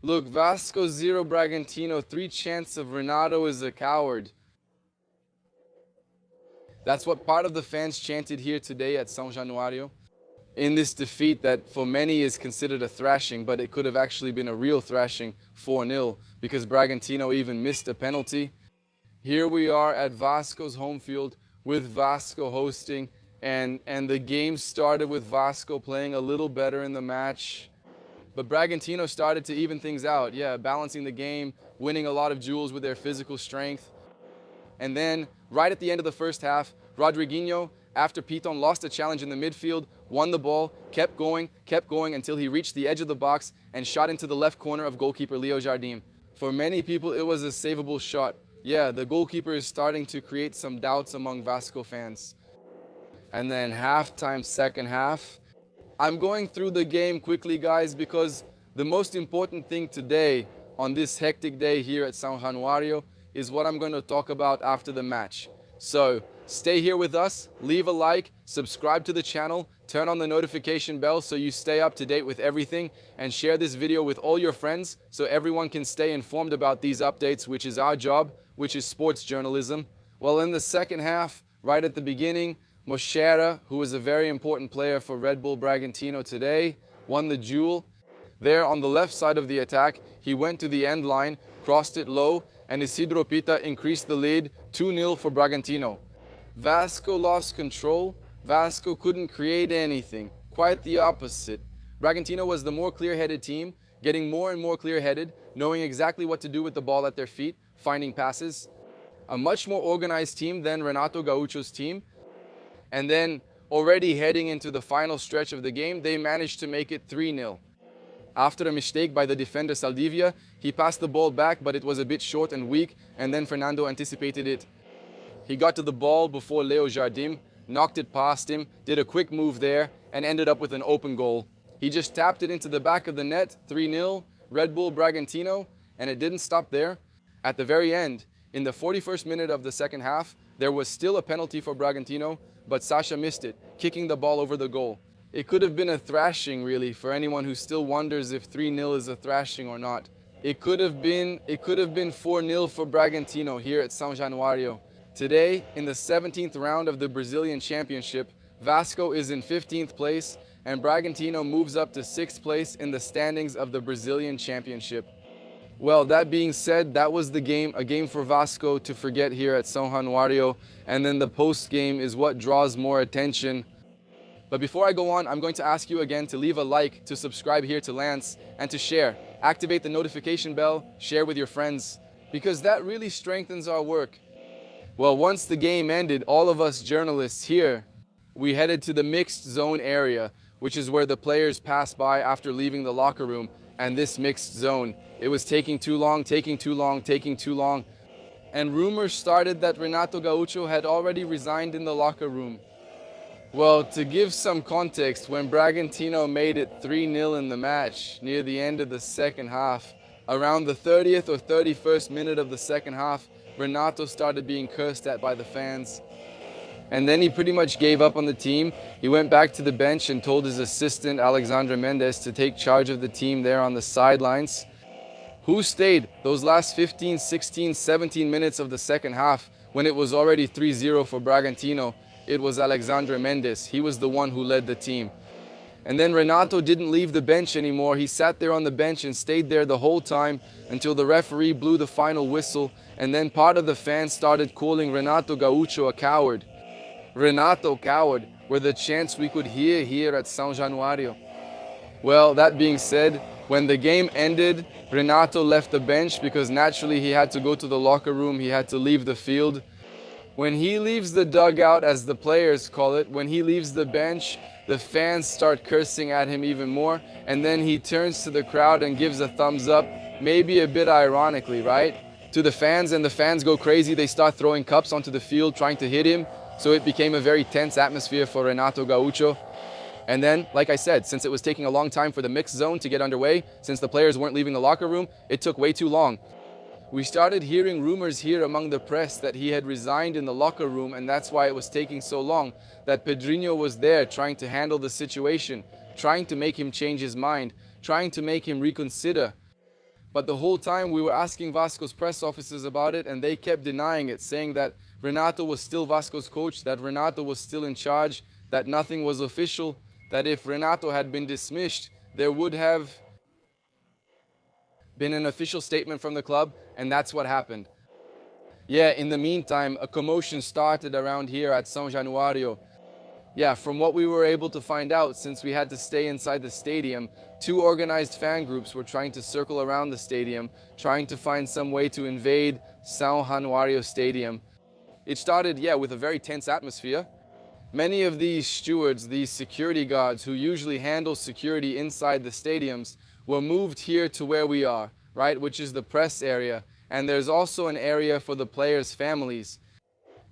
Look, Vasco 0, Bragantino 3 chance of Renato is a coward. That's what part of the fans chanted here today at São Januário. In this defeat that for many is considered a thrashing, but it could have actually been a real thrashing, 4-0, because Bragantino even missed a penalty. Here we are at Vasco's home field with Vasco hosting, and the game started with Vasco playing a little better in the match. But Bragantino started to even things out, balancing the game, winning a lot of duels with their physical strength. And then, right at the end of the first half, Rodriguinho, after Piton lost a challenge in the midfield, won the ball, kept going until he reached the edge of the box and shot into the left corner of goalkeeper Leo Jardim. For many people, it was a savable shot. Yeah, the goalkeeper is starting to create some doubts among Vasco fans. And then halftime, second half. I'm going through the game quickly, guys, because the most important thing today on this hectic day here at São Januário is what I'm going to talk about after the match. So stay here with us, leave a like, subscribe to the channel, turn on the notification bell so you stay up to date with everything, and share this video with all your friends so everyone can stay informed about these updates, which is our job, which is sports journalism. Well, in the second half, right at the beginning, Moschera, who is a very important player for Red Bull Bragantino today, won the duel. There on the left side of the attack, he went to the end line, crossed it low, and Isidro Pita increased the lead 2-0 for Bragantino. Vasco lost control. Vasco couldn't create anything. Quite the opposite. Bragantino was the more clear-headed team, getting more and more clear-headed, knowing exactly what to do with the ball at their feet, finding passes. A much more organized team than Renato Gaúcho's team. And then, already heading into the final stretch of the game, they managed to make it 3-0. After a mistake by the defender Saldivia, he passed the ball back, but it was a bit short and weak, and then Fernando anticipated it. He got to the ball before Leo Jardim, knocked it past him, did a quick move there, and ended up with an open goal. He just tapped it into the back of the net, 3-0, Red Bull Bragantino, and it didn't stop there. At the very end, in the 41st minute of the second half, there was still a penalty for Bragantino, but Sasha missed it, kicking the ball over the goal. It could have been a thrashing, really, for anyone who still wonders if 3-0 is a thrashing or not. It could have been 4-0 for Bragantino here at São Januário. Today, in the 17th round of the Brazilian Championship, Vasco is in 15th place, and Bragantino moves up to 6th place in the standings of the Brazilian Championship. Well, that being said, that was the game, a game for Vasco to forget here at São Januário, and then the post-game is what draws more attention. But before I go on, I'm going to ask you again to leave a like, to subscribe here to Lance, and to share. Activate the notification bell, share with your friends, because that really strengthens our work. Well, once the game ended, all of us journalists here, we headed to the mixed zone area, which is where the players pass by after leaving the locker room. And this mixed zone, it was taking too long, and rumors started that Renato Gaúcho had already resigned in the locker room. Well, to give some context, when Bragantino made it 3-0 in the match near the end of the second half, around the 30th or 31st minute of the second half, Renato started being cursed at by the fans. And then he pretty much gave up on the team. He went back to the bench and told his assistant, Alexandre Mendes, to take charge of the team there on the sidelines. Who stayed those last 15, 16, 17 minutes of the second half when it was already 3-0 for Bragantino? It was Alexandre Mendes. He was the one who led the team. And then Renato didn't leave the bench anymore. He sat there on the bench and stayed there the whole time until the referee blew the final whistle. And then part of the fans started calling Renato Gaúcho a coward. Renato coward were the chants we could hear here at São Januário. Well, that being said, when the game ended, Renato left the bench because naturally he had to go to the locker room, he had to leave the field. When he leaves the dugout, as the players call it, when he leaves the bench, the fans start cursing at him even more, and then he turns to the crowd and gives a thumbs up, maybe a bit ironically, right? To the fans, and the fans go crazy, they start throwing cups onto the field, trying to hit him. So it became a very tense atmosphere for Renato Gaúcho. And then, like I said, since it was taking a long time for the mixed zone to get underway, since the players weren't leaving the locker room, it took way too long. We started hearing rumors here among the press that he had resigned in the locker room, and that's why it was taking so long, that Pedrinho was there trying to handle the situation, trying to make him change his mind, trying to make him reconsider. But the whole time we were asking Vasco's press officers about it, and they kept denying it, saying that Renato was still Vasco's coach, that Renato was still in charge, that nothing was official, that if Renato had been dismissed, there would have been an official statement from the club, and that's what happened. Yeah, in the meantime, a commotion started around here at São Januário. Yeah, from what we were able to find out, since we had to stay inside the stadium, 2 organized fan groups were trying to circle around the stadium, trying to find some way to invade São Januário Stadium. It started, yeah, with a very tense atmosphere. Many of these stewards, these security guards who usually handle security inside the stadiums, were moved here to where we are, right, which is the press area. And there's also an area for the players' families.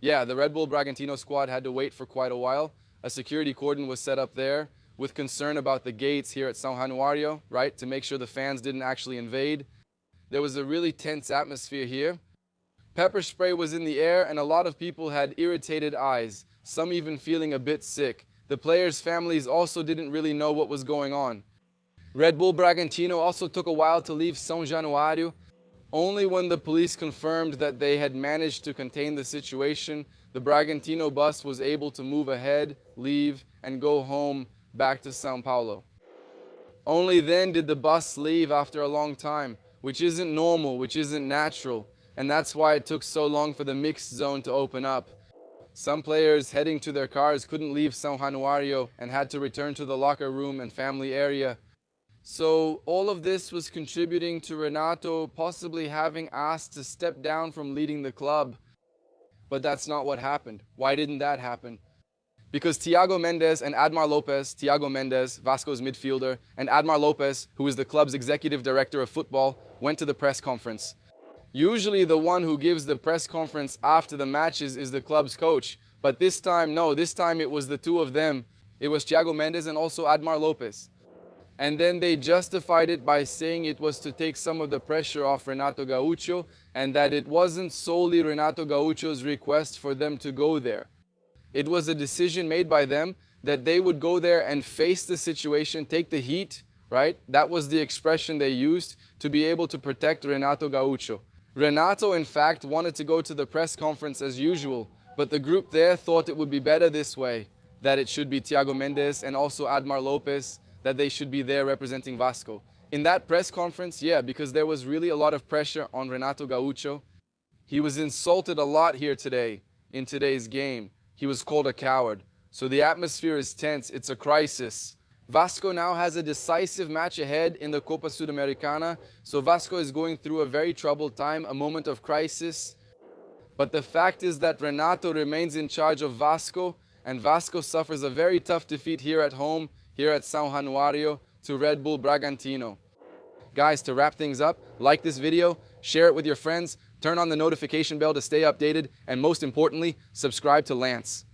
Yeah, the Red Bull Bragantino squad had to wait for quite a while. A security cordon was set up there with concern about the gates here at São Januário, right, to make sure the fans didn't actually invade. There was a really tense atmosphere here. Pepper spray was in the air, and a lot of people had irritated eyes, some even feeling a bit sick. The players' families also didn't really know what was going on. Red Bull Bragantino also took a while to leave São Januário. Only when the police confirmed that they had managed to contain the situation, the Bragantino bus was able to move ahead, leave, and go home back to São Paulo. Only then did the bus leave after a long time, which isn't normal, which isn't natural, and that's why it took so long for the mixed zone to open up. Some players heading to their cars couldn't leave São Januário and had to return to the locker room and family area. So all of this was contributing to Renato possibly having asked to step down from leading the club. But that's not what happened. Why didn't that happen? Because Thiago Mendes and Admar Lopes, Thiago Mendes, Vasco's midfielder, and Admar Lopes, who is the club's executive director of football, went to the press conference. Usually the one who gives the press conference after the matches is the club's coach. But this time, no, this time it was the 2 of them. It was Thiago Mendes and also Admar Lopes. And then they justified it by saying it was to take some of the pressure off Renato Gaúcho, and that it wasn't solely Renato Gaúcho's request for them to go there. It was a decision made by them that they would go there and face the situation, take the heat, right? That was the expression they used to be able to protect Renato Gaúcho. Renato, in fact, wanted to go to the press conference as usual, but the group there thought it would be better this way, that it should be Thiago Mendes and also Admar Lopes, that they should be there representing Vasco. In that press conference, yeah, because there was really a lot of pressure on Renato Gaúcho. He was insulted a lot here today, in today's game. He was called a coward. So the atmosphere is tense, it's a crisis. Vasco now has a decisive match ahead in the Copa Sudamericana, so Vasco is going through a very troubled time, a moment of crisis. But the fact is that Renato remains in charge of Vasco, and Vasco suffers a very tough defeat here at home, here at São Januário, to Red Bull Bragantino. Guys, to wrap things up, like this video, share it with your friends, turn on the notification bell to stay updated, and most importantly, subscribe to Lance.